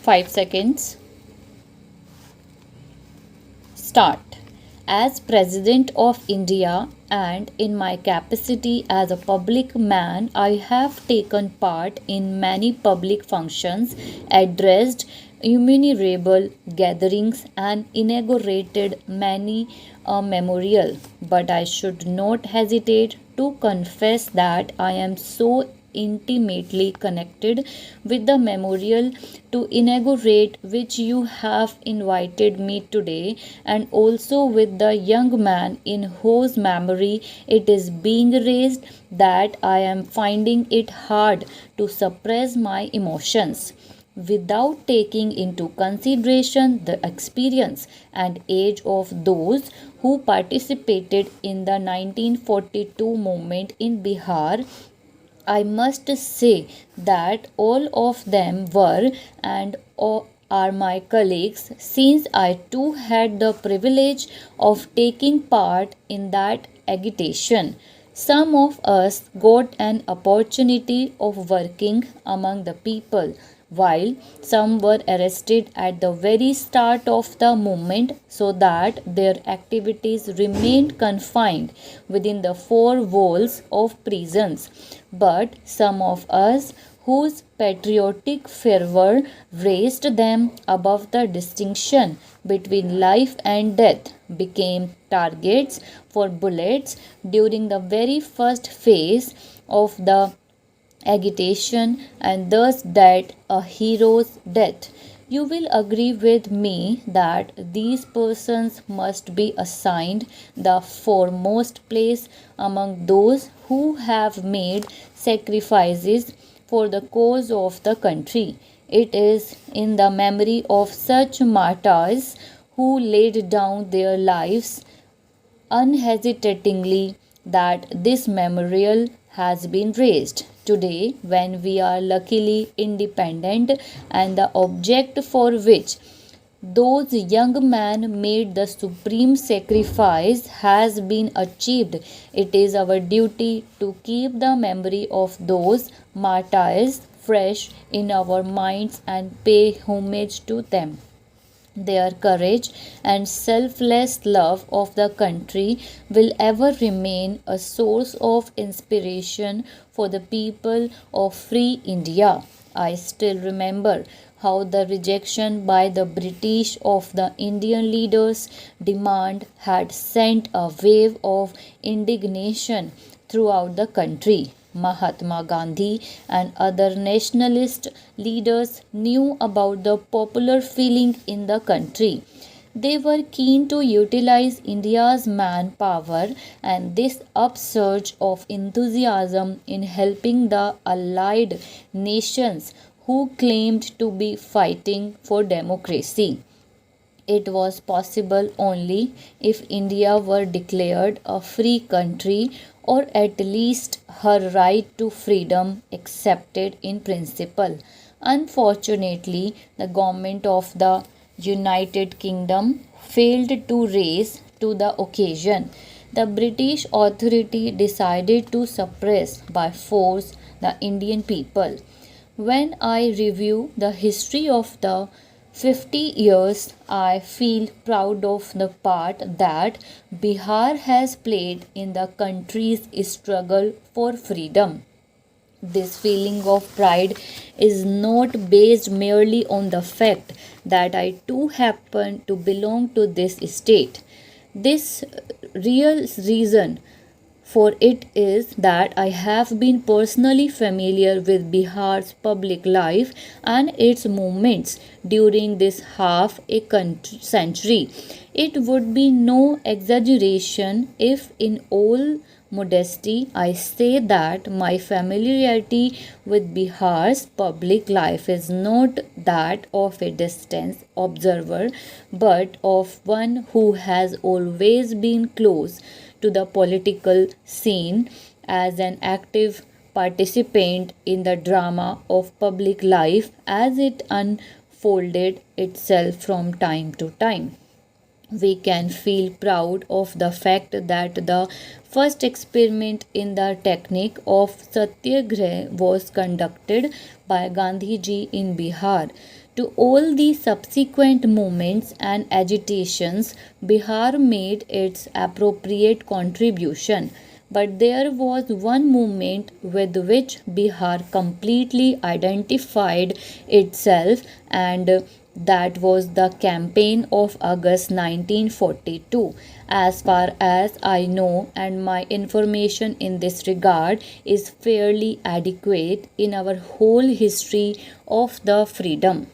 5 seconds. Start. As President of India and in my capacity as a public man, I have taken part in many public functions, addressed innumerable gatherings, and inaugurated many a memorial. But I should not hesitate to confess that I am so intimately connected with the memorial to inaugurate which you have invited me today, and also with the young man in whose memory it is being raised, that I am finding it hard to suppress my emotions without taking into consideration the experience and age of those who participated in the 1942 movement in Bihar. I must say that all of them were and are my colleagues, since I too had the privilege of taking part in that agitation. Some of us got an opportunity of working among the people, while some were arrested at the very start of the movement, so that their activities remained confined within the four walls of prisons. But some of us whose patriotic fervor raised them above the distinction between life and death became targets for bullets during the very first phase of the agitation, and thus died a hero's death. You will agree with me that these persons must be assigned the foremost place among those who have made sacrifices for the cause of the country. It is in the memory of such martyrs who laid down their lives unhesitatingly that this memorial has been raised. Today, when we are luckily independent, and the object for which those young men made the supreme sacrifice has been achieved, it is our duty to keep the memory of those martyrs fresh in our minds and pay homage to them. Their courage and selfless love of the country will ever remain a source of inspiration for the people of free India. I still remember how the rejection by the British of the Indian leaders' demand had sent a wave of indignation throughout the country. Mahatma Gandhi and other nationalist leaders knew about the popular feeling in the country. They were keen to utilize India's manpower and this upsurge of enthusiasm in helping the allied nations who claimed to be fighting for democracy. It was possible only if India were declared a free country, or at least her right to freedom accepted in principle. Unfortunately, the government of the United Kingdom failed to rise to the occasion. The British authority decided to suppress by force the Indian people. When I review the history of the 50 years, I feel proud of the part that Bihar has played in the country's struggle for freedom. This feeling of pride is not based merely on the fact that I too happen to belong to this state. This real reason for it is that I have been personally familiar with Bihar's public life and its movements during this half a century. It would be no exaggeration if, in all modesty, I say that my familiarity with Bihar's public life is not that of a distant observer, but of one who has always been close to the political scene as an active participant in the drama of public life as it unfolded itself from time to time. We can feel proud of the fact that the First experiment in the technique of satyagraha was conducted by Gandhi ji in Bihar. To all the subsequent movements and agitations, Bihar made its appropriate contribution. But there was one movement with which Bihar completely identified itself, and that was the campaign of August 1942. As far as I know, and my information in this regard is fairly adequate in our whole history of the freedom.